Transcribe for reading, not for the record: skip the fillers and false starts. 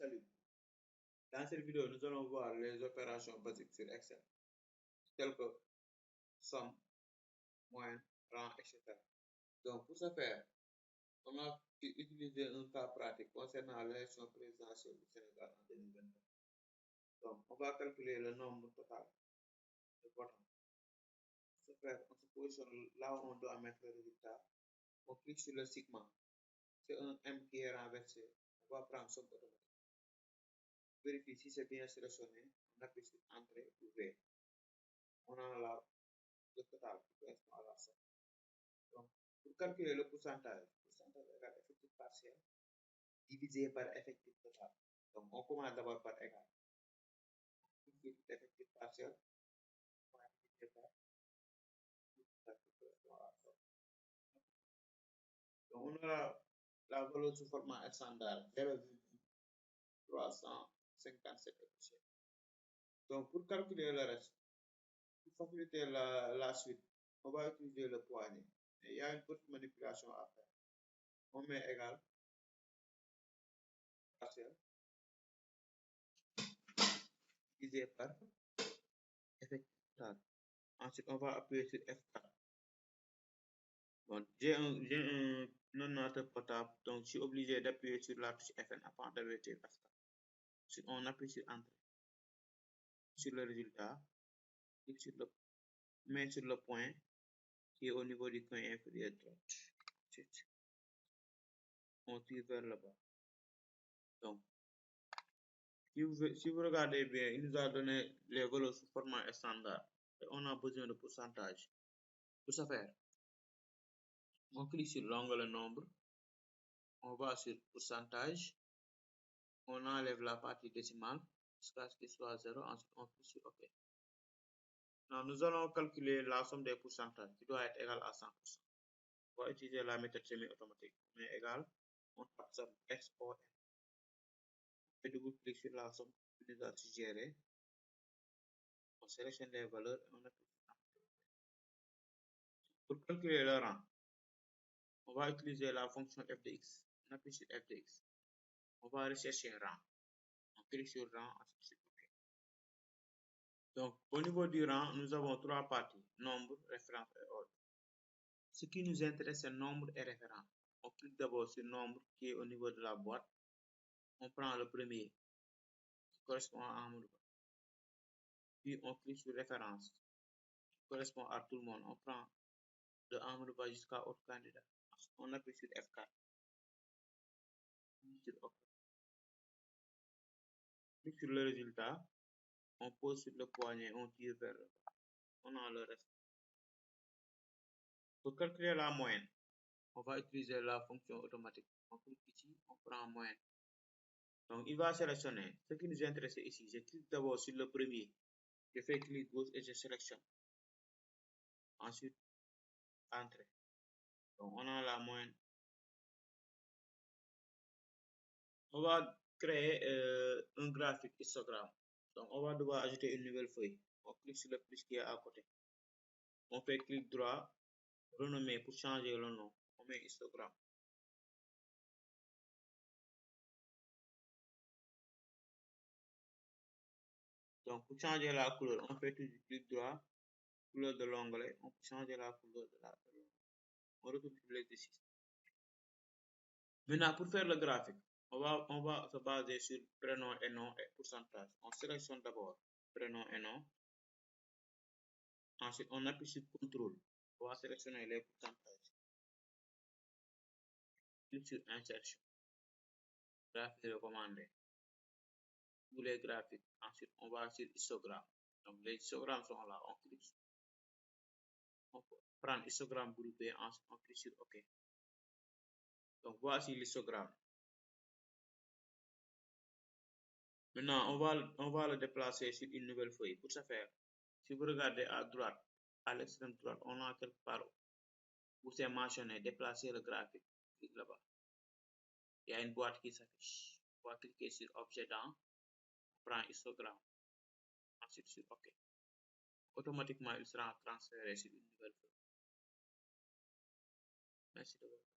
Salut. Dans cette vidéo, nous allons voir les opérations basiques sur Excel, telles que somme, moyenne, rang, etc. Donc, pour ce faire, on a utilisé un cas pratique concernant l'élection présidentielle du Sénégal en 2024. Donc, on va calculer le nombre total de votants. Pour ce faire, on se positionne là où on doit mettre le résultat. On clique sur le sigma. C'est un M qui est renversé. On va prendre somme automatique. Vérifie si c'est bien sélectionné. On appuie sur Entrée ou V. On a là le total qui correspond à la somme. Donc, pour calculer le pourcentage égal effectif partiel divisé par effectif total. Donc, on commence d'abord par égal. Effectif partiel, on va diviser par pourcentage qui correspond à la somme. Donc, on aura la valeur sous format standard 0,357. Donc, pour calculer le reste, pour faciliter la suite, on va utiliser le poignet. Et il y a une petite manipulation à faire. On met égal partiel divisé par effectif total. Ensuite, on va appuyer sur F4. Bon, j'ai un ordinateur portable, donc je suis obligé d'appuyer sur la touche Fn afin d'arrêter F4. Ensuite, on appuie sur Entrée. Sur le résultat, clique sur met sur le point qui est au niveau du coin inférieur droit. Ensuite, on tire vers le bas. Donc, si vous regardez bien, il nous a donné les valeurs sous format standard. Et on a besoin de pourcentage. Pour ce faire, on clique sur l'onglet nombre. On va sur pourcentage. On enlève la partie décimale jusqu'à ce qu'il soit 0. Ensuite, on clique sur OK. Now, nous allons calculer la somme des pourcentages qui doit être égale à 100%. On va utiliser la méthode semi-automatique. On est égal, on tape somme SOM. On double-clique sur la somme qui nous a suggérée. On sélectionne les valeurs et on appuie sur Entrée. Pour calculer le rang, on va utiliser la fonction f de x. On appuie sur f de x. On va rechercher un rang. On clique sur rang, ensuite sur OK. Donc, au niveau du rang, nous avons trois parties, nombre, référence et ordre. Ce qui nous intéresse, c'est nombre et référence. On clique d'abord sur nombre qui est au niveau de la boîte. On prend le premier qui correspond à Amadou. Puis on clique sur référence qui correspond à tout le monde. On prend de Amadou jusqu'à autre candidat. On appuie sur F4. Sur OK. Clique sur le résultat. On pose sur le poignet, on tire vers le bas. On a le reste. Pour calculer la moyenne, on va utiliser la fonction automatique. On clique ici, on prend moyenne. Donc, il va sélectionner. Ce qui nous intéresse ici, je clique d'abord sur le premier. Je fais clic gauche et je sélectionne. Ensuite, Entrée. Donc, on a la moyenne. On va créer un graphique histogramme. Donc, on va devoir ajouter une nouvelle feuille. On clique sur le plus qui est à côté. On fait clic droit, renommer pour changer le nom. On met histogramme. Donc, pour changer la couleur, on fait toujours clic droit, couleur de l'onglet. On peut changer la couleur de l'onglet. On retourne sur l'exercice. Maintenant, pour faire le graphique, on va se baser sur prénom et nom et pourcentage. On sélectionne d'abord prénom et nom. Ensuite, on appuie sur CTRL. On va sélectionner les pourcentages. Clique sur Insertion. Graphique recommandé. Tous les graphiques. Ensuite, on va sur histogramme. Donc, les histogrammes sont là. On clique. On peut prendre histogramme groupé. Ensuite, on clique sur OK. Donc, voici l'histogramme. Maintenant, on va le déplacer sur une nouvelle feuille. Pour ce faire, si vous regardez à droite, à l'extrême droite, on a quelque part où c'est mentionné déplacer le graphique. Clique là-bas. Il y a une boîte qui s'affiche. On va cliquer sur Objet dans. On prend histogramme. Ensuite sur OK. Automatiquement, il sera transféré sur une nouvelle feuille. Merci de votre